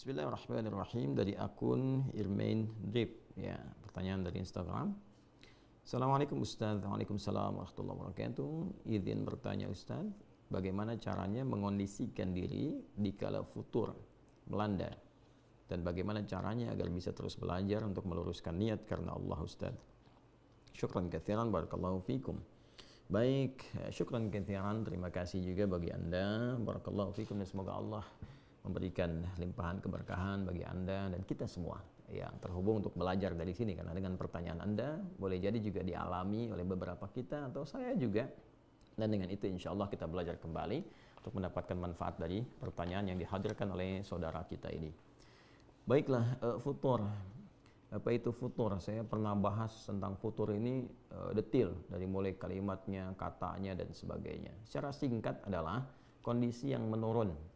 Bismillahirrahmanirrahim, dari akun Irmain Drip. Ya, pertanyaan dari Instagram. Assalamualaikum Ustaz. Waalaikumsalam warahmatullahi wabarakatuh. Izin bertanya Ustaz, bagaimana caranya mengondisikan diri di kala futur melanda, dan bagaimana caranya agar bisa terus belajar untuk meluruskan niat karena Allah Ustaz. Syukran katsiran, barakallahu fikum. Baik, syukran katsiran, terima kasih juga bagi Anda, barakallahu fikum, dan semoga Allah memberikan limpahan keberkahan bagi Anda dan kita semua yang terhubung untuk belajar dari sini, karena dengan pertanyaan Anda boleh jadi juga dialami oleh beberapa kita atau saya juga, dan dengan itu insya Allah kita belajar kembali untuk mendapatkan manfaat dari pertanyaan yang dihadirkan oleh saudara kita ini. Baiklah, futur. Apa itu futur? Saya pernah bahas tentang futur ini detail, dari mulai kalimatnya, katanya, dan sebagainya. Secara singkat adalah kondisi yang menurun,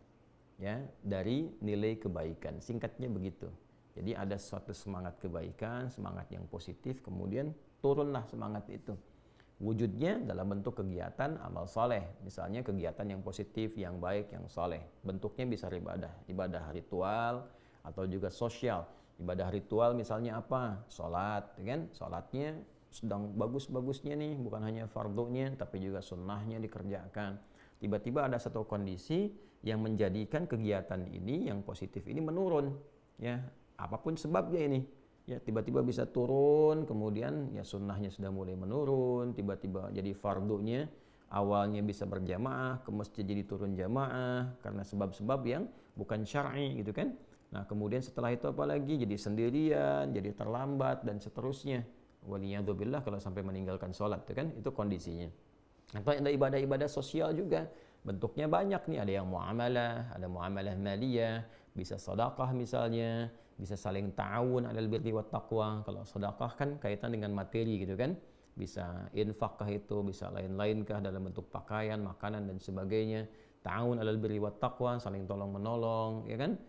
ya, dari nilai kebaikan. Singkatnya begitu. Jadi ada suatu semangat kebaikan, semangat yang positif, kemudian turunlah semangat itu. Wujudnya dalam bentuk kegiatan amal soleh, misalnya kegiatan yang positif, yang baik, yang soleh. Bentuknya bisa ibadah ritual atau juga sosial. Ibadah ritual misalnya apa? Sholat, kan? Sholatnya sedang bagus-bagusnya nih, bukan hanya fardunya, tapi juga sunnahnya dikerjakan. Tiba-tiba ada satu kondisi yang menjadikan kegiatan ini yang positif ini menurun, ya, apapun sebabnya ini, ya, tiba-tiba bisa turun, kemudian ya sunnahnya sudah mulai menurun, tiba-tiba jadi fardunya awalnya bisa berjamaah, ke masjid jadi turun jamaah karena sebab-sebab yang bukan syar'i gitu kan. Nah, kemudian setelah itu apalagi jadi sendirian, jadi terlambat dan seterusnya. Waliyadzubillah kalau sampai meninggalkan sholat, itu kan, itu kondisinya. Atau ada ibadah-ibadah sosial juga, bentuknya banyak nih, ada yang muamalah, ada muamalah maliyah, bisa sedekah misalnya, bisa saling ta'awun 'alal birri wat taqwa. Kalau sedekah kan kaitan dengan materi gitu kan, bisa infak kah itu, bisa lain-lain kah dalam bentuk pakaian, makanan, dan sebagainya. Ta'awun 'alal birri wat taqwa, saling tolong menolong, ya kan,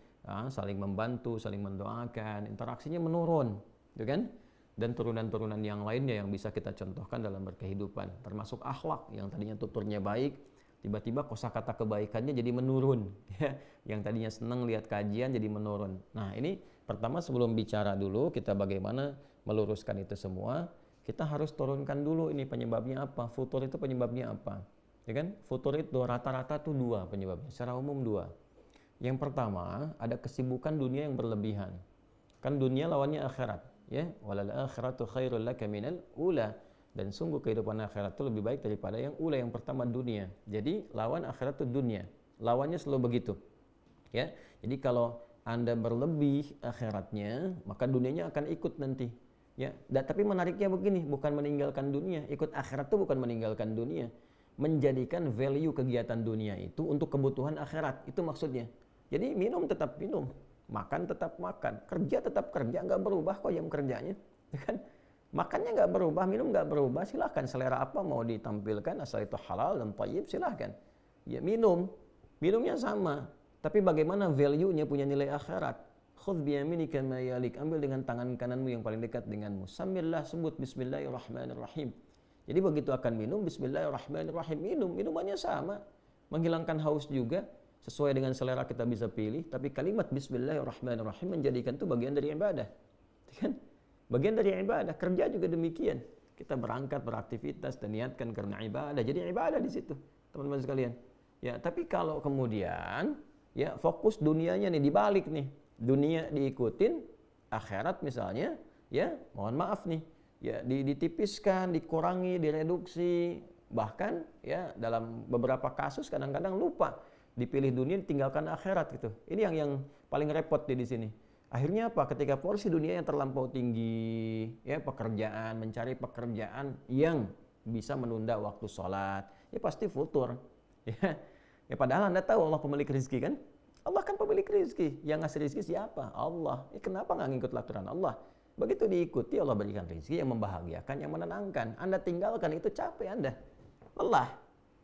saling membantu, saling mendoakan, interaksinya menurun, gitu kan. Dan turunan-turunan yang lainnya yang bisa kita contohkan dalam berkehidupan, termasuk akhlak yang tadinya tuturnya baik, tiba-tiba kosakata kebaikannya jadi menurun, ya. Yang tadinya senang lihat kajian jadi menurun. Nah, ini pertama, sebelum bicara dulu kita bagaimana meluruskan itu semua, kita harus turunkan dulu ini penyebabnya apa, futur itu penyebabnya apa, ya kan. Futur itu rata-rata tuh dua penyebabnya, secara umum dua. Yang pertama, ada kesibukan dunia yang berlebihan. Kan dunia lawannya akhirat, ya, walal akhiratu khairul laka minal ula, dan sungguh kehidupan akhirat itu lebih baik daripada yang ula, yang pertama dunia. Jadi lawan akhirat itu dunia, lawannya selalu begitu, ya. Jadi kalau Anda berlebih akhiratnya, maka dunianya akan ikut nanti, ya. Tapi menariknya begini, bukan meninggalkan dunia, ikut akhirat itu bukan meninggalkan dunia, menjadikan value kegiatan dunia itu untuk kebutuhan akhirat, itu maksudnya. Jadi minum tetap minum, makan tetap makan, kerja tetap kerja, nggak berubah kok jam kerjanya, kan? Makannya nggak berubah, minum nggak berubah, silahkan selera apa mau ditampilkan, asal itu halal dan thayyib, silahkan. Ya, minumnya sama, tapi bagaimana value-nya, punya nilai akhirat. Khudh biyaminika ma yalik, ambil dengan tangan kananmu yang paling dekat denganmu. Sambillah, sebut bismillahirrahmanirrahim. Jadi begitu akan minum, bismillahirrahmanirrahim, minumannya sama, menghilangkan haus juga. Sesuai dengan selera kita bisa pilih, tapi kalimat bismillahirrahmanirrahim menjadikan itu bagian dari ibadah, kan? Bagian dari ibadah. Kerja juga demikian, kita berangkat beraktivitas dan niatkan karena ibadah, jadi ibadah di situ, teman-teman sekalian, ya. Tapi kalau kemudian, ya, fokus dunianya nih dibalik nih, dunia diikutin, akhirat misalnya, ya, mohon maaf nih, ya, ditipiskan, dikurangi, direduksi, bahkan, ya, dalam beberapa kasus kadang-kadang lupa, dipilih dunia, ditinggalkan akhirat gitu. Ini yang paling repot di sini. Akhirnya apa? Ketika porsi dunia yang terlampau tinggi, ya, pekerjaan, mencari pekerjaan yang bisa menunda waktu sholat, ya pasti futur, ya. Ya, padahal Anda tahu Allah pemilik rezeki, kan? Allah kan pemilik rezeki. Yang ngasih rezeki siapa? Allah. Kenapa nggak ngikut aturan Allah? Begitu diikuti, Allah berikan rezeki yang membahagiakan, yang menenangkan. Anda tinggalkan, itu capek Anda, lelah.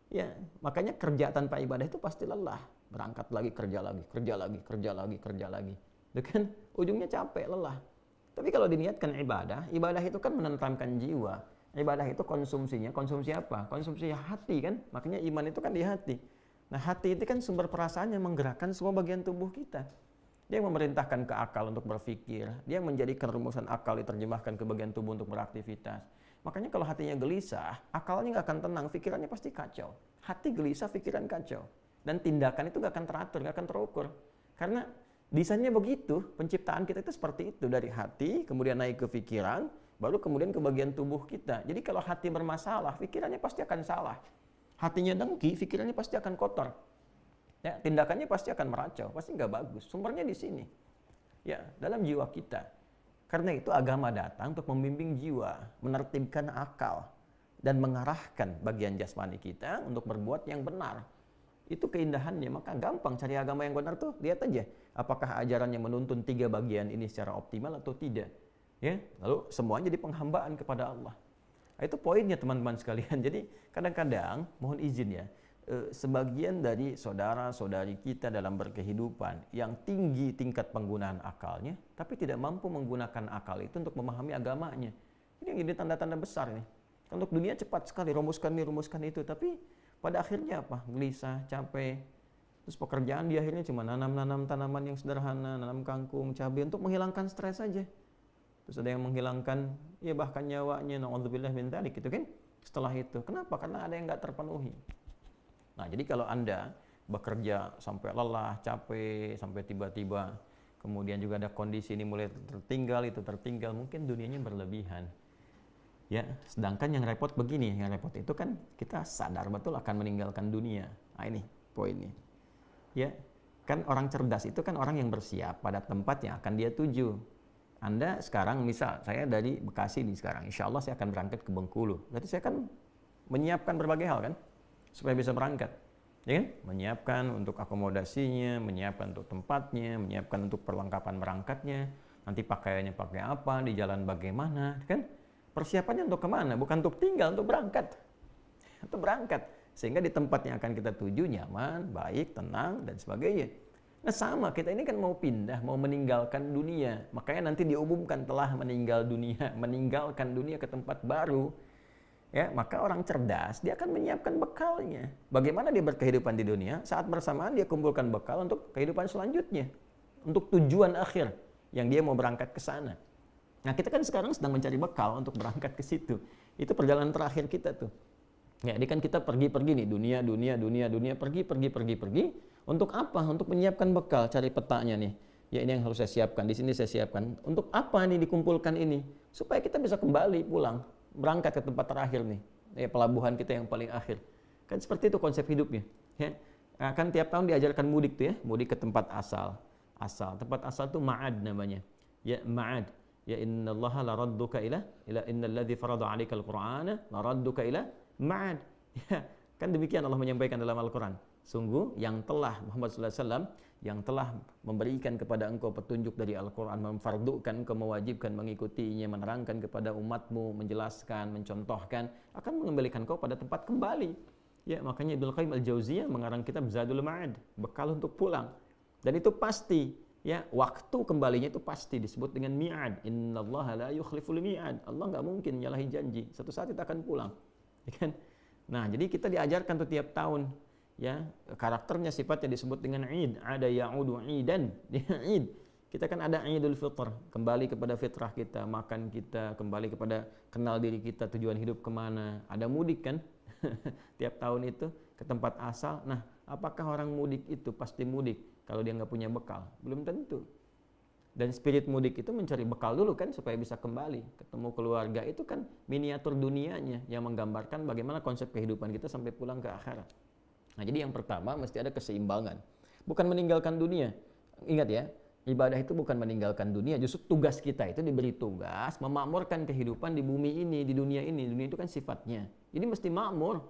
Ya, makanya kerja tanpa ibadah itu pasti lelah. Berangkat lagi, kerja lagi, kerja lagi, kerja lagi, kerja lagi. Itu kan ujungnya capek, lelah. Tapi kalau diniatkan ibadah, ibadah itu kan menenteramkan jiwa. Ibadah itu konsumsinya, konsumsi apa? Konsumsi hati, kan? Makanya iman itu kan di hati. Nah, hati itu kan sumber perasaan yang menggerakkan semua bagian tubuh kita. Dia yang memerintahkan ke akal untuk berpikir. Dia yang menjadikan rumusan akal diterjemahkan ke bagian tubuh untuk beraktivitas. Makanya kalau hatinya gelisah, akalnya nggak akan tenang, pikirannya pasti kacau. Hati gelisah, pikiran kacau. Dan tindakan itu nggak akan teratur, nggak akan terukur. Karena desainnya begitu, penciptaan kita itu seperti itu. Dari hati, kemudian naik ke pikiran, baru kemudian ke bagian tubuh kita. Jadi kalau hati bermasalah, pikirannya pasti akan salah. Hatinya dengki, pikirannya pasti akan kotor. Ya, tindakannya pasti akan meracau, pasti nggak bagus. Sumbernya di sini, ya, dalam jiwa kita. Karena itu agama datang untuk membimbing jiwa, menertibkan akal, dan mengarahkan bagian jasmani kita untuk berbuat yang benar. Itu keindahannya. Maka gampang cari agama yang benar tuh. Lihat aja, apakah ajarannya menuntun 3 bagian ini secara optimal atau tidak. Ya, lalu semuanya jadi penghambaan kepada Allah. Nah, itu poinnya teman-teman sekalian. Jadi kadang-kadang mohon izin ya, sebagian dari saudara-saudari kita dalam berkehidupan yang tinggi tingkat penggunaan akalnya, tapi tidak mampu menggunakan akal itu untuk memahami agamanya. Ini yang jadi tanda-tanda besar nih. Untuk dunia cepat sekali, rumuskan ini, rumuskan itu, tapi pada akhirnya apa? Gelisah, capek. Terus pekerjaan di akhirnya cuma nanam-nanam tanaman yang sederhana, nanam kangkung, cabai untuk menghilangkan stres saja. Terus ada yang menghilangkan, ya bahkan nyawanya, na'udzubillah min dzalik gitu kan. Setelah itu, kenapa? Karena ada yang nggak terpenuhi. Nah, jadi kalau Anda bekerja sampai lelah, capek, sampai tiba-tiba kemudian juga ada kondisi ini mulai tertinggal, itu tertinggal, mungkin dunianya berlebihan. Ya, sedangkan yang repot begini, yang repot itu kan kita sadar betul akan meninggalkan dunia. Nah, ini poinnya. Ya, kan orang cerdas itu kan orang yang bersiap pada tempat yang akan dia tuju. Anda sekarang, misal saya dari Bekasi nih sekarang, insya Allah saya akan berangkat ke Bengkulu. Berarti saya kan menyiapkan berbagai hal kan, supaya bisa berangkat. Ya kan? Menyiapkan untuk akomodasinya, menyiapkan untuk tempatnya, menyiapkan untuk perlengkapan berangkatnya, nanti pakaiannya pakai apa, di jalan bagaimana, kan? Persiapannya untuk kemana? Bukan untuk tinggal, untuk berangkat. Untuk berangkat. Sehingga di tempat yang akan kita tuju nyaman, baik, tenang, dan sebagainya. Nah sama, kita ini kan mau pindah, mau meninggalkan dunia. Makanya nanti diumumkan telah meninggalkan dunia ke tempat baru. Ya, maka orang cerdas, dia akan menyiapkan bekalnya. Bagaimana dia berkehidupan di dunia, saat bersamaan dia kumpulkan bekal untuk kehidupan selanjutnya. Untuk tujuan akhir, yang dia mau berangkat ke sana. Nah kita kan sekarang sedang mencari bekal untuk berangkat ke situ. Itu perjalanan terakhir kita tuh. Ya, ini kan kita pergi-pergi nih, dunia, pergi. Untuk apa? Untuk menyiapkan bekal, cari petanya nih. Ya ini yang harus saya siapkan, di sini saya siapkan. Untuk apa nih dikumpulkan ini? Supaya kita bisa kembali pulang, berangkat ke tempat terakhir nih. Ya, pelabuhan kita yang paling akhir. Kan seperti itu konsep hidupnya. Ya. Nah, kan tiap tahun diajarkan mudik tuh ya, mudik ke tempat asal. Tempat asal itu ma'ad namanya. Ya, ma'ad. Ya innallaha laradduka ila innalladzi farada 'alaikal qur'ana laradduka ila ma'ad. Ya, kan demikian Allah menyampaikan dalam Al-Qur'an. Sungguh yang telah Muhammad sallallahu alaihi wasallam yang telah memberikan kepada engkau petunjuk dari Al-Qur'an, memfardukan engkau, mewajibkan mengikutinya, menerangkan kepada umatmu, menjelaskan, mencontohkan, akan mengembalikan engkau pada tempat kembali. Ya, makanya Ibnu Qayyim Al-Jauziyah mengarang kitab Zadul Ma'ad, bekal untuk pulang. Dan itu pasti, ya, waktu kembalinya itu pasti disebut dengan mi'ad. Innallaha la yukhliful mi'ad. Allah nggak mungkin nyalahi janji. Satu saat kita akan pulang. Ya kan? Nah, jadi kita diajarkan tuh tiap tahun, ya, karakternya sifatnya disebut dengan id, ada ya'udu idan, id. Kita kan ada Idul Fitr, kembali kepada fitrah kita, makan kita, kembali kepada kenal diri kita, tujuan hidup kemana. Ada mudik kan, tiap tahun itu ke tempat asal. Nah, apakah orang mudik itu pasti mudik kalau dia nggak punya bekal? Belum tentu. Dan spirit mudik itu mencari bekal dulu kan supaya bisa kembali ketemu keluarga. Itu kan miniatur dunianya yang menggambarkan bagaimana konsep kehidupan kita sampai pulang ke akhirat. Nah, jadi yang pertama mesti ada keseimbangan. Bukan meninggalkan dunia. Ingat ya, ibadah itu bukan meninggalkan dunia. Justru tugas kita itu diberi tugas memakmurkan kehidupan di bumi ini, di dunia ini. Dunia itu kan sifatnya. Jadi mesti makmur.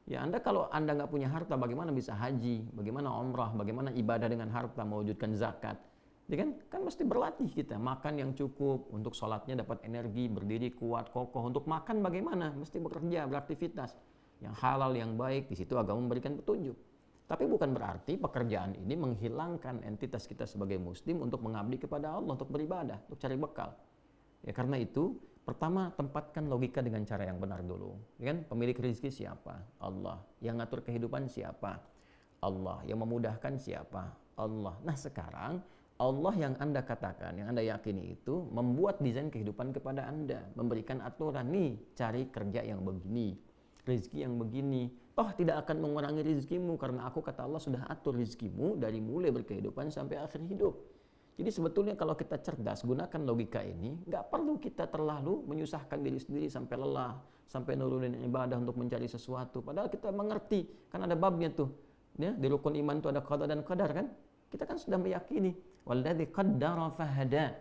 Ya, kalau Anda nggak punya harta, bagaimana bisa haji? Bagaimana umrah? Bagaimana ibadah dengan harta, mewujudkan zakat? Ya kan mesti berlatih kita, makan yang cukup, untuk sholatnya dapat energi, berdiri kuat, kokoh. Untuk makan bagaimana? Mesti bekerja, beraktivitas. Yang halal, yang baik, di situ agama memberikan petunjuk. Tapi bukan berarti pekerjaan ini menghilangkan entitas kita sebagai muslim untuk mengabdi kepada Allah, untuk beribadah, untuk cari bekal. Ya, karena itu, pertama tempatkan logika dengan cara yang benar dulu. Ya kan? Pemilik rezeki siapa? Allah. Yang ngatur kehidupan siapa? Allah. Yang memudahkan siapa? Allah. Nah sekarang, Allah yang Anda katakan, yang Anda yakini itu membuat desain kehidupan kepada Anda, memberikan aturan nih, cari kerja yang begini, rezeki yang begini. Toh tidak akan mengurangi rezekimu karena aku kata Allah sudah atur rezekimu dari mulai berkehidupan sampai akhir hidup. Jadi sebetulnya kalau kita cerdas gunakan logika ini, nggak perlu kita terlalu menyusahkan diri sendiri sampai lelah, sampai nurunin ibadah untuk mencari sesuatu. Padahal kita mengerti, kan ada babnya tuh. Ya, di rukun iman itu ada qada dan qadar kan? Kita kan sudah meyakini walladzi qaddara fahada.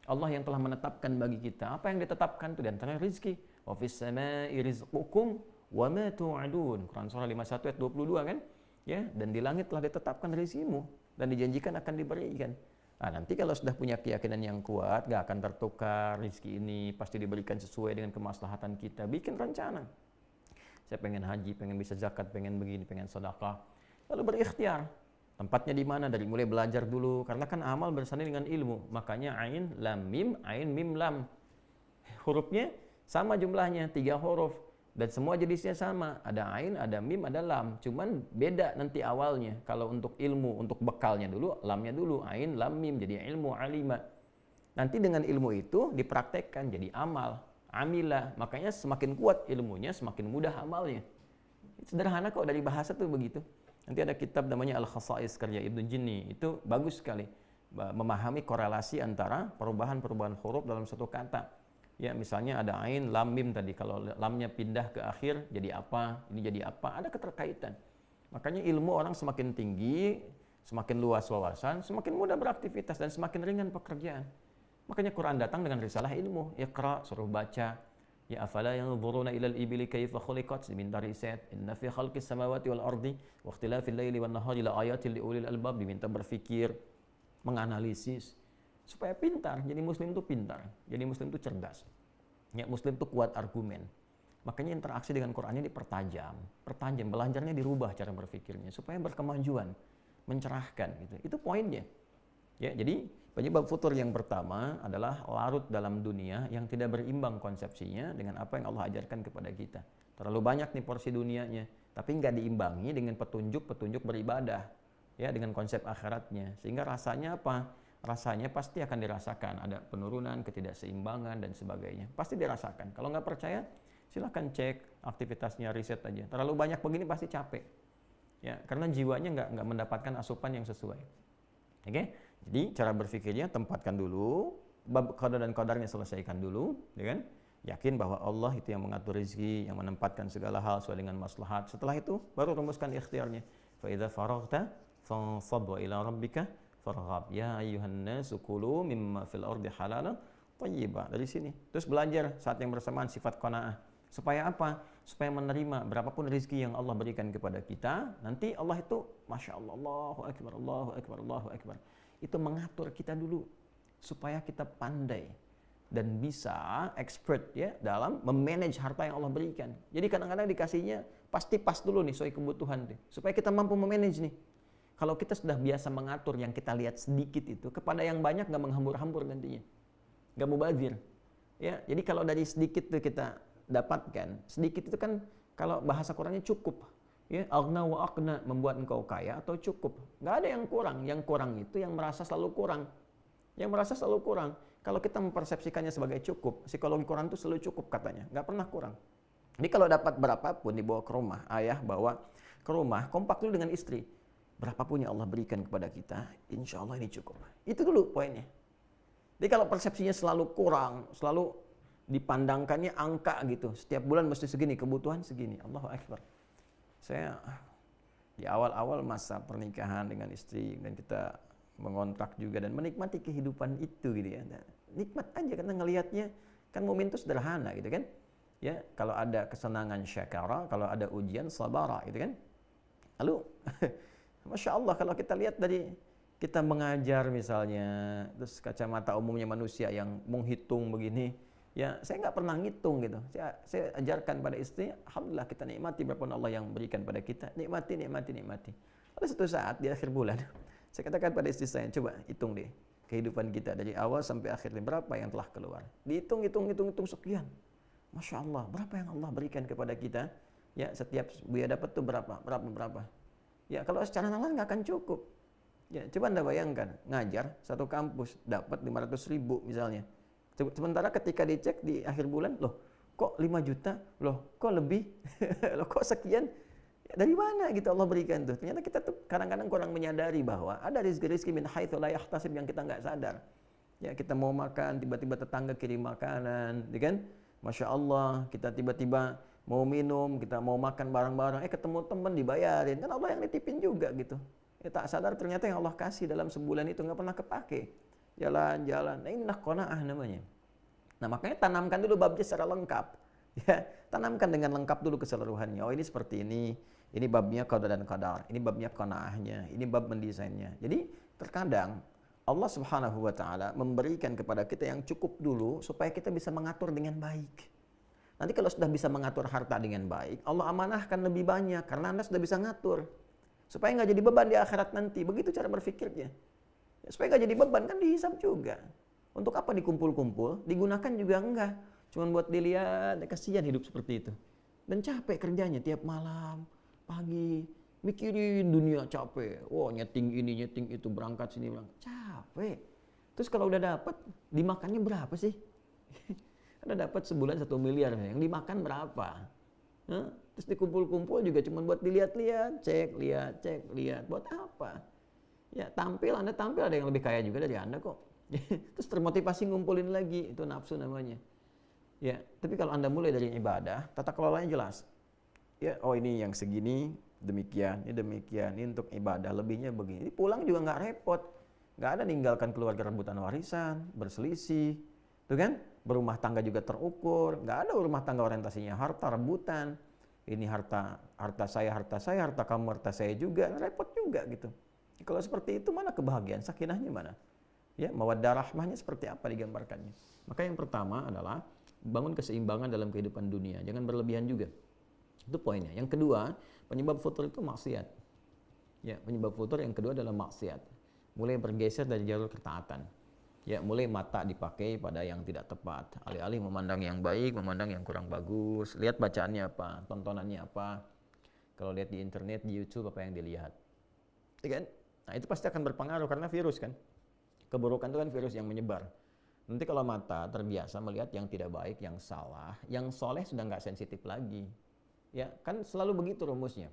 Allah yang telah menetapkan bagi kita apa yang ditetapkan itu di antara rezeki. Wa fis samai rizqukum wa ma tu'adun. Quran surah 51 ayat 22 kan? Ya, dan di langit telah ditetapkan rezekimu dan dijanjikan akan diberikan. Nah, nanti kalau sudah punya keyakinan yang kuat, gak akan tertukar rezeki ini, pasti diberikan sesuai dengan kemaslahatan kita. Bikin rencana. Saya pengen haji, pengen bisa zakat, pengen begini, pengen sedekah. Lalu berikhtiar. Tempatnya di mana? Dari mulai belajar dulu. Karena kan amal bersanding dengan ilmu. Makanya ain, lam, mim, lam. Hurufnya sama jumlahnya, 3 huruf. Dan semua jenisnya sama. Ada ain, ada mim, ada lam. Cuman beda nanti awalnya. Kalau untuk ilmu, untuk bekalnya dulu, lamnya dulu. Ain, lam, mim. Jadi ilmu, alima. Nanti dengan ilmu itu dipraktekkan jadi amal. Amilah. Makanya semakin kuat ilmunya, semakin mudah amalnya. Sederhana kok, dari bahasa tuh begitu. Nanti ada kitab namanya Al-Khasa'is karya Ibnu Jinni. Itu bagus sekali. Memahami korelasi antara perubahan-perubahan huruf dalam satu kata. Ya, misalnya ada ain, lam, mim tadi. Kalau lamnya pindah ke akhir, jadi apa? Ini jadi apa? Ada keterkaitan. Makanya ilmu orang semakin tinggi, semakin luas wawasan, semakin mudah beraktivitas dan semakin ringan pekerjaan. Makanya Quran datang dengan risalah ilmu. Iqra, suruh baca. Ya afala yanzuruna ilal ibili kaifa khuliqat, diminta riset. Inna fi khalqis samawati wal ardi wa ikhtilafil laili wan nahari la ayatil liulil albab, diminta berpikir, menganalisis supaya pintar. Jadi muslim itu pintar, jadi muslim itu cerdas. Ya, muslim itu kuat argumen. Makanya interaksi dengan Qurannya dipertajam, belajarnya dirubah cara berpikirnya supaya berkemajuan, mencerahkan gitu. Itu poinnya. Ya, jadi penyebab futur yang pertama adalah larut dalam dunia yang tidak berimbang konsepsinya dengan apa yang Allah ajarkan kepada kita. Terlalu banyak nih porsi dunianya, tapi nggak diimbangi dengan petunjuk-petunjuk beribadah, ya, dengan konsep akhiratnya. Sehingga rasanya apa? Rasanya pasti akan dirasakan. Ada penurunan, ketidakseimbangan, dan sebagainya. Pasti dirasakan. Kalau nggak percaya, silahkan cek aktivitasnya, riset aja. Terlalu banyak begini pasti capek. Ya, karena jiwanya nggak mendapatkan asupan yang sesuai. Oke? Jadi cara berpikirnya tempatkan dulu, bab qada dan qadarnya selesaikan dulu, ya kan? Yakin bahwa Allah itu yang mengatur rezeki, yang menempatkan segala hal sesuai dengan maslahat. Setelah itu baru rumuskan ikhtiarnya. Fa idza faraghta fansab wa ila rabbika farghab. Ya ayyuhan nasu kulu mimma fil ardi halalan thayyiba. Dari sini. Terus belajar saat yang bersamaan sifat qanaah. Supaya apa? Supaya menerima berapapun rezeki yang Allah berikan kepada kita. Nanti Allah itu Masya Allah, Allahu Akbar, Allahu Akbar, Allahu Akbar. Itu mengatur kita dulu supaya kita pandai dan bisa expert ya dalam memanage harta yang Allah berikan. Jadi kadang-kadang dikasihnya pasti pas dulu nih sesuai kebutuhan deh, supaya kita mampu memanage nih. Kalau kita sudah biasa mengatur yang kita lihat sedikit itu kepada yang banyak, nggak menghambur-hambur nantinya, nggak mubazir. Ya, jadi kalau dari sedikit tuh kita dapatkan, sedikit itu kan kalau bahasa Qurannya cukup. Ya, aghna wa aqna, membuat engkau kaya atau cukup. Nggak ada yang kurang. Yang kurang itu yang merasa selalu kurang. Yang merasa selalu kurang. Kalau kita mempersepsikannya sebagai cukup, psikologi Quran itu selalu cukup katanya. Nggak pernah kurang. Jadi kalau dapat berapapun dibawa ke rumah, ayah bawa ke rumah, kompak dulu dengan istri. Berapapun yang Allah berikan kepada kita, insya Allah ini cukup. Itu dulu poinnya. Jadi kalau persepsinya selalu kurang, selalu dipandangkannya angka gitu. Setiap bulan mesti segini, kebutuhan segini. Allahu Akbar. Saya di awal-awal masa pernikahan dengan istri dan kita mengontrak juga dan menikmati kehidupan itu gitu ya. Dan nikmat aja karena ngelihatnya kan mukmin itu sederhana gitu kan. Ya, kalau ada kesenangan syakara, kalau ada ujian sabara gitu kan. Lalu Masya Allah kalau kita lihat dari kita mengajar misalnya, terus kacamata umumnya manusia yang menghitung begini, ya saya nggak pernah ngitung gitu. Saya ajarkan pada istri, alhamdulillah kita nikmati berapa Allah yang berikan pada kita, nikmati. Lalu suatu saat di akhir bulan, saya katakan pada istri saya, coba hitung deh kehidupan kita dari awal sampai akhir berapa yang telah keluar. Dihitung sekian. Masya Allah, berapa yang Allah berikan kepada kita? Ya setiap buaya dapat tuh berapa. Ya kalau secara nalar nggak akan cukup. Ya, coba Anda bayangkan, ngajar satu kampus dapat 500.000 misalnya. Sementara ketika dicek di akhir bulan, loh kok 5 juta, loh kok lebih, loh kok sekian, ya, dari mana gitu Allah berikan tuh. Ternyata kita tuh kadang-kadang kurang menyadari bahwa ada rizki-rizki min haitsu la yahtasib yang kita nggak sadar. Ya, kita mau makan, tiba-tiba tetangga kirim makanan, ya kan? Masya Allah, kita tiba-tiba mau minum, kita mau makan bareng-bareng, ketemu teman dibayarin, kan Allah yang nitipin juga gitu. Ya, tak sadar ternyata yang Allah kasih dalam sebulan itu nggak pernah kepake. Jalan-jalan, nah, ini qanaah namanya. Nah, makanya tanamkan dulu babnya secara lengkap. Ya, tanamkan dengan lengkap dulu keseluruhannya. Oh, ini seperti ini babnya qada dan qadar, ini babnya qanaahnya, ini bab mendesainnya. Jadi terkadang Allah Subhanahu wa taala memberikan kepada kita yang cukup dulu supaya kita bisa mengatur dengan baik. Nanti kalau sudah bisa mengatur harta dengan baik, Allah amanahkan lebih banyak karena Anda sudah bisa ngatur. Supaya nggak jadi beban di akhirat nanti. Begitu cara berpikirnya. Ya, supaya nggak jadi beban, kan dihisab juga. Untuk apa dikumpul-kumpul? Digunakan juga enggak. Cuman buat dilihat, kasihan hidup seperti itu. Dan capek kerjanya tiap malam, pagi, mikirin dunia capek. Oh, nyeting ini, nyeting itu, berangkat sini, berangkat. Capek. Terus kalau udah dapat, dimakannya berapa sih? Ada dapat sebulan 1 miliar, yang dimakan berapa? Hah? Terus dikumpul-kumpul juga cuma buat dilihat-lihat, cek, lihat. Buat apa? Ya, Anda tampil ada yang lebih kaya juga dari Anda kok. Terus termotivasi ngumpulin lagi, itu nafsu namanya. Ya, tapi kalau Anda mulai dari ibadah, tata kelolanya jelas. Ya, oh ini yang segini, demikian, ini untuk ibadah, lebihnya begini. Pulang juga nggak repot. Nggak ada ninggalkan keluarga rebutan warisan, berselisih. Tuh kan? Berumah tangga juga terukur. Nggak ada rumah tangga orientasinya harta, rebutan. Ini harta saya, harta kamu, harta saya juga, repot juga gitu. Kalau seperti itu mana kebahagiaan, sakinahnya mana? Ya, mawaddah rahmahnya seperti apa digambarkannya? Maka yang pertama adalah bangun keseimbangan dalam kehidupan dunia, jangan berlebihan juga. Itu poinnya. Yang kedua, penyebab futur itu maksiat. Ya, penyebab futur yang kedua adalah maksiat. Mulai bergeser dari jalur ketaatan. Ya, mulai mata dipakai pada yang tidak tepat. Alih-alih memandang yang baik, memandang yang kurang bagus. Lihat bacaannya apa, tontonannya apa. Kalau lihat di internet, di YouTube, apa yang dilihat. Ya kan? Nah, itu pasti akan berpengaruh karena virus kan. Keburukan itu kan virus yang menyebar. Nanti kalau mata terbiasa melihat yang tidak baik, yang salah, yang soleh sudah nggak sensitif lagi. Ya, kan selalu begitu rumusnya.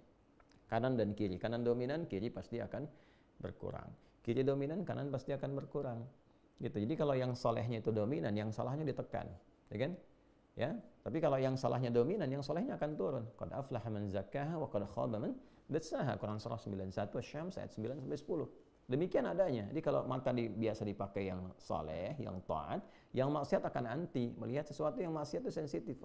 Kanan dan kiri. Kanan dominan, kiri pasti akan berkurang. Kiri dominan, kanan pasti akan berkurang. Gitu. Jadi kalau yang solehnya itu dominan, yang salahnya ditekan, ya kan? Ya. Tapi kalau yang salahnya dominan, yang solehnya akan turun. Qad aflaha man zakkaha wa qad khaba man dassaha. Quran surah 91 Asy-Syams ayat 9 sampai 10. Demikian adanya. Jadi kalau mata biasa dipakai yang soleh, yang taat, yang maksiat akan anti. Melihat sesuatu yang maksiat itu sensitif.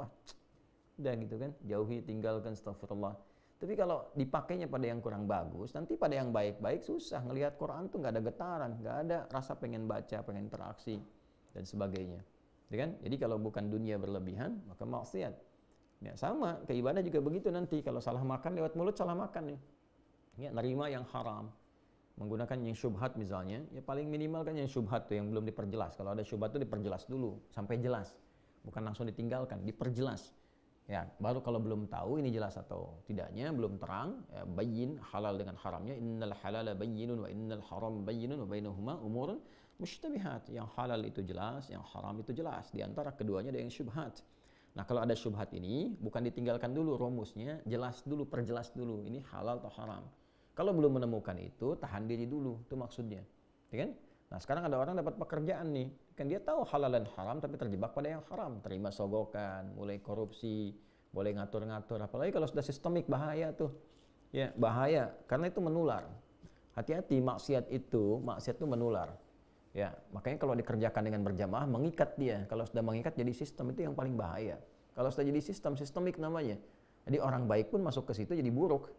Udah gitu kan? Jauhi, tinggalkan, astagfirullah. Tapi kalau dipakainya pada yang kurang bagus, nanti pada yang baik-baik susah. Ngelihat Quran tuh nggak ada getaran, nggak ada rasa pengen baca, pengen interaksi, dan sebagainya. Ya kan? Jadi kalau bukan dunia berlebihan, maka maksiat. Ya, sama, ke ibadah juga begitu nanti. Kalau salah makan lewat mulut, salah makan nih. Ya, nerima yang haram. Menggunakan yang syubhat misalnya, ya paling minimal kan yang syubhat tuh yang belum diperjelas. Kalau ada syubhat tuh diperjelas dulu, sampai jelas. Bukan langsung ditinggalkan, diperjelas. Ya, baru kalau belum tahu ini jelas atau tidaknya, belum terang, ya, bayyin halal dengan haramnya. Innal halala bayyinun wa innal haram bayyinun wa bainahuma umurun mushtabihat. Yang halal itu jelas, yang haram itu jelas. Di antara keduanya ada yang syubhat. Nah, kalau ada syubhat ini, bukan ditinggalkan dulu rumusnya, jelas dulu, perjelas dulu, ini halal atau haram. Kalau belum menemukan itu, tahan diri dulu, itu maksudnya. Ya kan? Nah, sekarang ada orang dapat pekerjaan nih, kan dia tahu halal dan haram tapi terjebak pada yang haram, terima sogokan, mulai korupsi, boleh ngatur-ngatur, apalagi kalau sudah sistemik, bahaya tuh. Ya, bahaya karena itu menular. Hati-hati, maksiat itu menular. Ya, makanya kalau dikerjakan dengan berjamaah mengikat dia. Kalau sudah mengikat jadi sistem, itu yang paling bahaya. Kalau sudah jadi sistemik namanya. Jadi orang baik pun masuk ke situ jadi buruk.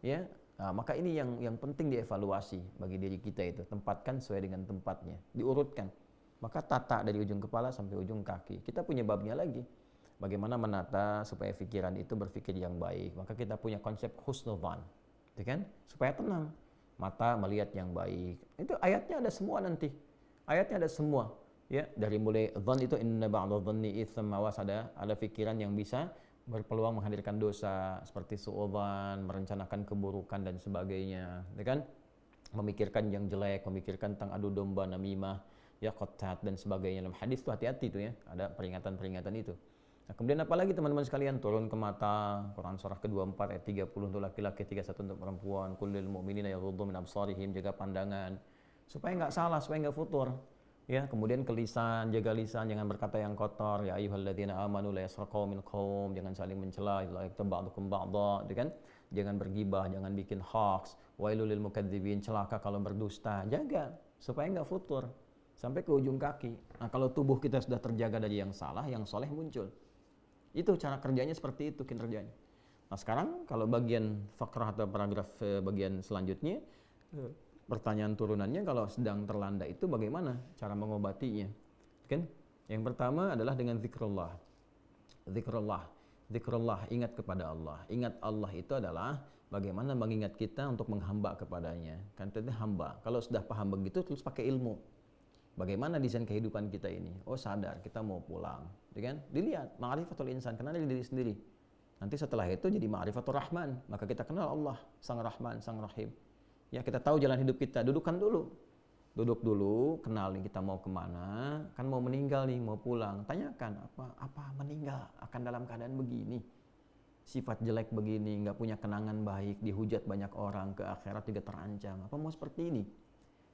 Ya. Nah, maka ini yang penting dievaluasi bagi diri kita itu, tempatkan sesuai dengan tempatnya, diurutkan. Maka tata dari ujung kepala sampai ujung kaki. Kita punya babnya lagi. Bagaimana menata supaya pikiran itu berpikir yang baik. Maka kita punya konsep husnudzan, gitu kan? Supaya tenang. Mata melihat yang baik. Itu ayatnya ada semua nanti. Ayatnya ada semua. Ya, dari mulai dzan itu inna ba'dadh dhanni itsam, awas ada pikiran yang bisa berpeluang menghadirkan dosa seperti suudzon, merencanakan keburukan dan sebagainya, ya kan? memikirkan yang jelek, memikirkan tentang adu domba, namimah, ya qatat dan sebagainya. Dalam hadis tuh hati-hati tuh ya, ada peringatan-peringatan itu. Nah, kemudian apalagi teman-teman sekalian, turun ke mata, Quran surah ke-24 ayat 30 untuk laki-laki, 31 untuk perempuan, kullil mu'minina yaghuddu min absarihim, jaga pandangan supaya nggak salah, supaya nggak futur. Ya, kemudian ke lisan, jaga lisan, jangan berkata yang kotor. Ya ayyuhalladzina amanu la yasraqu min qaum, jangan saling mencela, la yaktab ba'dukum ba'dha, gitu kan? Jangan bergibah, jangan bikin hoax. Wailul lil mukadzibin, celaka kalau berdusta. Jaga supaya nggak futur sampai ke ujung kaki. Nah, kalau tubuh kita sudah terjaga dari yang salah, yang soleh muncul. Itu cara kerjanya, seperti itu kinerjanya. Nah, sekarang kalau bagian fakrah atau paragraf bagian selanjutnya, pertanyaan turunannya, kalau sedang terlanda itu bagaimana cara mengobatinya? Kan? Yang pertama adalah dengan zikrullah. Zikrullah, ingat kepada Allah. Ingat Allah itu adalah bagaimana mengingat kita untuk menghamba kepadanya. Kan itu hamba. Kalau sudah paham begitu, terus pakai ilmu. Bagaimana desain kehidupan kita ini? Oh, sadar kita mau pulang, kan? Dilihat ma'rifatul insan, kenal diri sendiri. Nanti setelah itu jadi ma'rifatul rahman, maka kita kenal Allah, sang Rahman, sang Rahim. Ya, kita tahu jalan hidup kita, duduk dulu, kenal nih kita mau kemana, kan mau meninggal nih, mau pulang, tanyakan apa meninggal akan dalam keadaan begini, sifat jelek begini, nggak punya kenangan baik, dihujat banyak orang, ke akhirat juga terancam, apa mau seperti ini?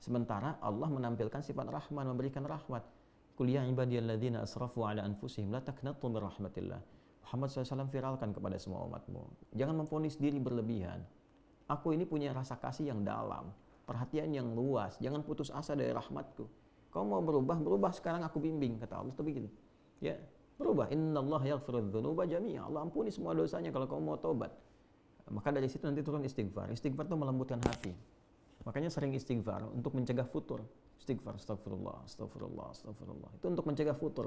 Sementara Allah menampilkan sifat rahman, memberikan rahmat. Qul ya ibadiyalladzina asrafu ala anfusihim la taqnatu min rahmatillah. Muhammad SAW viralkan kepada semua umatmu, jangan memvonis diri berlebihan. Aku ini punya rasa kasih yang dalam, perhatian yang luas, jangan putus asa dari rahmatku. Kau mau berubah sekarang aku bimbing, kata Allah, itu begitu. Ya, berubah. Innallaha yaghfirudz dzunuba jami'a. Allah ampuni semua dosanya kalau kau mau tobat. Maka dari situ nanti turun istighfar. Istighfar itu melembutkan hati. Makanya sering istighfar untuk mencegah futur. Istighfar, astagfirullah. Itu untuk mencegah futur.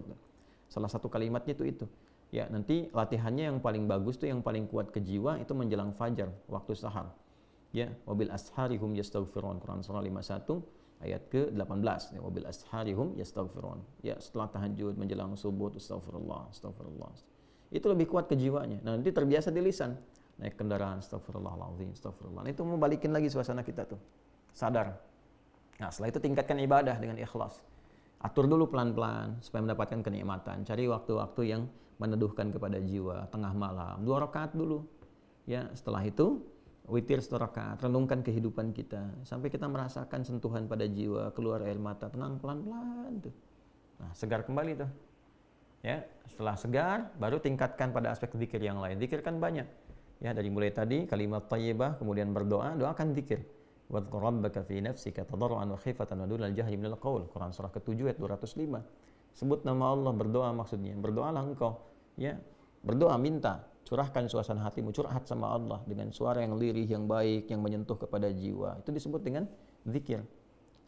Salah satu kalimatnya itu. Ya, nanti latihannya yang paling bagus tuh, yang paling kuat ke jiwa itu menjelang fajar, waktu sahar. Ya, wabil asharihum yastaghfirun, Quran surah 51 ayat ke-18. Ya, wabil asharihum yastaghfirun. Ya, setelah tahajud menjelang subuh, astagfirullah. Itu lebih kuat ke jiwanya. Nah, nanti terbiasa di lisan. Naik kendaraan, astagfirullahaladzim, astagfirullah. Itu mau balikin lagi suasana kita tuh. Sadar. Nah, setelah itu tingkatkan ibadah dengan ikhlas. Atur dulu pelan-pelan supaya mendapatkan kenikmatan. Cari waktu-waktu yang meneduhkan kepada jiwa, tengah malam, 2 rakaat dulu. Ya, setelah itu witir 1 rakaat, renungkan kehidupan kita sampai kita merasakan sentuhan pada jiwa, keluar air mata, tenang pelan-pelan tuh. Nah, segar kembali tuh. Ya, setelah segar baru tingkatkan pada aspek zikir yang lain. Zikir kan banyak. Ya, dari mulai tadi kalimat thayyibah, kemudian berdoa, doakan zikir. Wadhkur rabbaka fi nafsika tadarruan wa khifatan wa dunal jahri minal qaul. Quran surah ke-7 ayat 205. Sebut nama Allah, berdoa maksudnya. Berdoalah engkau, ya. Berdoa, minta, curahkan suasana hatimu, curhat sama Allah dengan suara yang lirih, yang baik, yang menyentuh kepada jiwa. Itu disebut dengan zikir.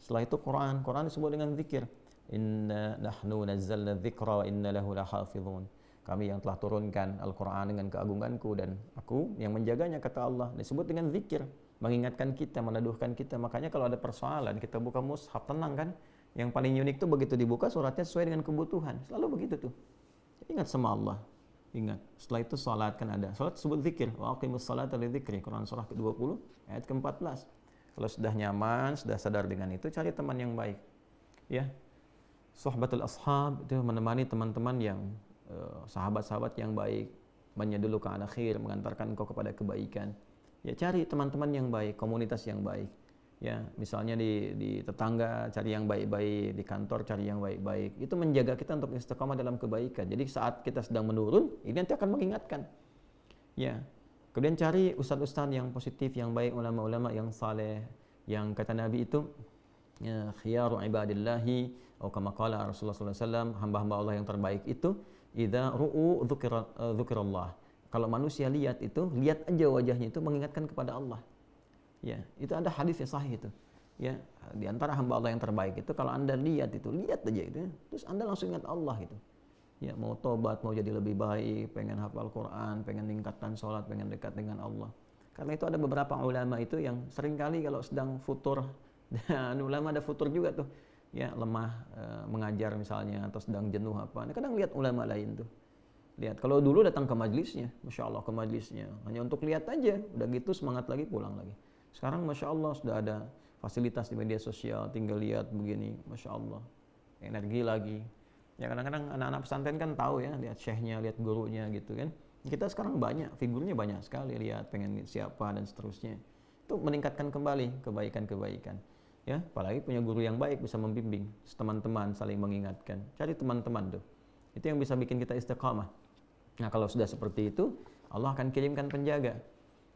Setelah itu Quran disebut dengan zikir. Inna nahnu nazzalna dzikra wa inna lahu lahafizun. Kami yang telah turunkan Al-Quran dengan keagunganku dan aku yang menjaganya, kata Allah. Disebut dengan zikir, mengingatkan kita, meneduhkan kita. Makanya kalau ada persoalan, kita buka mushaf, tenang kan? Yang paling unik tuh begitu dibuka suratnya sesuai dengan kebutuhan. Selalu begitu tuh. Ingat sama Allah. Ingat. Setelah itu salat kan ada. Salat disebut zikir. Wa aqimus salata lidzikri. Quran surah ke-20 ayat ke-14. Kalau sudah nyaman, sudah sadar dengan itu, cari teman yang baik. Ya. Suhbatul ashab itu menemani teman-teman yang sahabat-sahabat yang baik, menyedulu ke akhir, mengantarkan engkau kepada kebaikan. Ya, cari teman-teman yang baik, komunitas yang baik. Ya, misalnya di tetangga cari yang baik-baik, di kantor cari yang baik-baik. Itu menjaga kita untuk istiqamah dalam kebaikan. Jadi saat kita sedang menurun, ini nanti akan mengingatkan. Ya. Kemudian cari ustaz-ustaz yang positif, yang baik, ulama-ulama yang saleh, yang kata Nabi itu ya, khiyaru ibadillahi atau kama qala Rasulullah sallallahu alaihi wasallam, hamba-hamba Allah yang terbaik itu idza ru'u dzukirallah. Kalau manusia lihat itu, lihat aja wajahnya itu mengingatkan kepada Allah. Ya, itu ada hadis yang sahih itu. Ya, di antara hamba Allah yang terbaik itu kalau Anda lihat itu, lihat aja itu, terus Anda langsung ingat Allah itu. Ya, mau tobat, mau jadi lebih baik, pengen hafal Quran, pengen tingkatkan sholat, pengen dekat dengan Allah. Karena itu ada beberapa ulama itu yang seringkali kalau sedang futur, dan ulama ada futur juga tuh, ya lemah mengajar misalnya atau sedang jenuh apa. Kadang lihat ulama lain tuh. Lihat, kalau dulu datang ke majlisnya, Masya Allah ke majlisnya, hanya untuk lihat aja, udah gitu semangat lagi pulang lagi. Sekarang Masya Allah sudah ada fasilitas di media sosial, tinggal lihat begini, Masya Allah, energi lagi. Ya kadang-kadang anak-anak pesantren kan tahu ya, lihat syekhnya, lihat gurunya gitu kan. Kita sekarang banyak, figurnya banyak sekali, lihat pengen siapa dan seterusnya. Itu meningkatkan kembali kebaikan-kebaikan. Ya, apalagi punya guru yang baik bisa membimbing, teman-teman saling mengingatkan. Cari teman-teman tuh. Itu yang bisa bikin kita istiqamah. Nah, kalau sudah seperti itu, Allah akan kirimkan penjaga.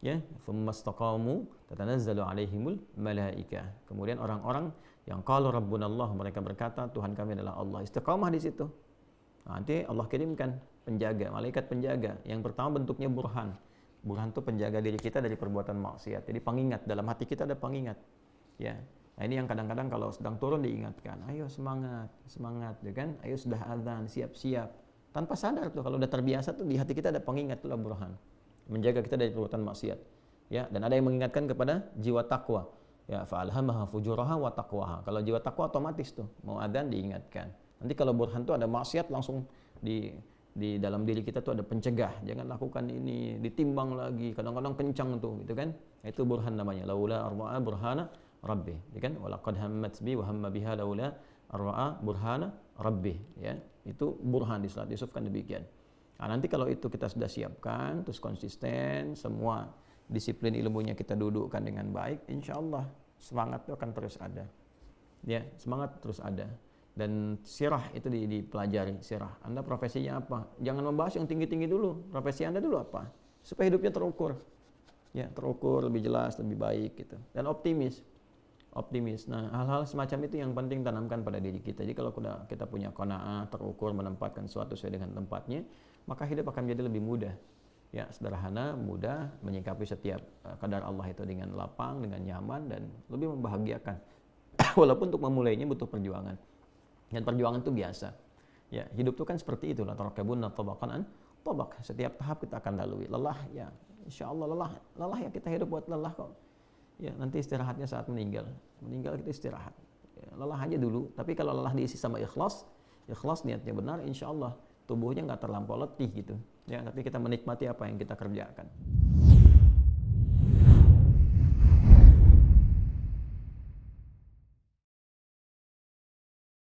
Ya, fammastaqamu tatanazzalu alaihimul malaikah. Kemudian orang-orang yang qalu rabbunallah, mereka berkata Tuhan kami adalah Allah. Istiqamah di situ. Nah, nanti Allah kirimkan penjaga, malaikat penjaga. Yang pertama bentuknya burhan. Burhan itu penjaga diri kita dari perbuatan maksiat. Jadi pengingat, dalam hati kita ada pengingat. Ya. Nah, ini yang kadang-kadang kalau sedang turun diingatkan, ayo semangat, semangat, ya kan? Ayo sudah azan, siap-siap. Tanpa sadar tuh, kalau udah terbiasa tuh di hati kita ada pengingat, itulah burhan. Menjaga kita dari perbuatan maksiat. Ya, dan ada yang mengingatkan kepada jiwa takwa. Ya, fa'alhamaha fujuraha wa taqwaha. Kalau jiwa takwa otomatis tuh, mau adzan diingatkan. Nanti kalau burhan tuh ada maksiat langsung di dalam diri kita tuh ada pencegah. Jangan lakukan ini, ditimbang lagi. Kadang-kadang kencang tuh, gitu kan? Itu burhan namanya. Laula arwa'a burhana rabbih, ya kan? Walaqad hammat bi wa hamma biha laula arwa'a burhana rabbih, ya. Itu burhan di surat Yusuf kan demikian. Nah, nanti kalau itu kita sudah siapkan, terus konsisten, semua disiplin ilmunya kita dudukkan dengan baik, insya Allah semangat itu akan terus ada. Ya, semangat terus ada. Dan sirah itu dipelajari, sirah. Anda profesinya apa? Jangan membahas yang tinggi-tinggi dulu. Profesi Anda dulu apa? Supaya hidupnya terukur. Ya, terukur, lebih jelas, lebih baik gitu. Dan optimis. Optimis. Nah, hal-hal semacam itu yang penting tanamkan pada diri kita. Jadi kalau kita punya qanaah, terukur, menempatkan sesuatu sesuai dengan tempatnya, maka hidup akan menjadi lebih mudah. Ya, sederhana, mudah, menyikapi setiap kadar Allah itu dengan lapang, dengan nyaman, dan lebih membahagiakan. Walaupun untuk memulainya butuh perjuangan. Dan perjuangan itu biasa. Ya, hidup itu kan seperti itu. La tarakabunna tabaqan an tabaq. Setiap tahap kita akan lalui. Lelah, ya, insya Allah lelah ya, kita hidup buat lelah kok. Ya, nanti istirahatnya saat meninggal. Meninggal kita istirahat. Ya, lelah aja dulu. Tapi kalau lelah diisi sama ikhlas niatnya benar, insya Allah tubuhnya nggak terlampau letih gitu. Ya, tapi kita menikmati apa yang kita kerjakan.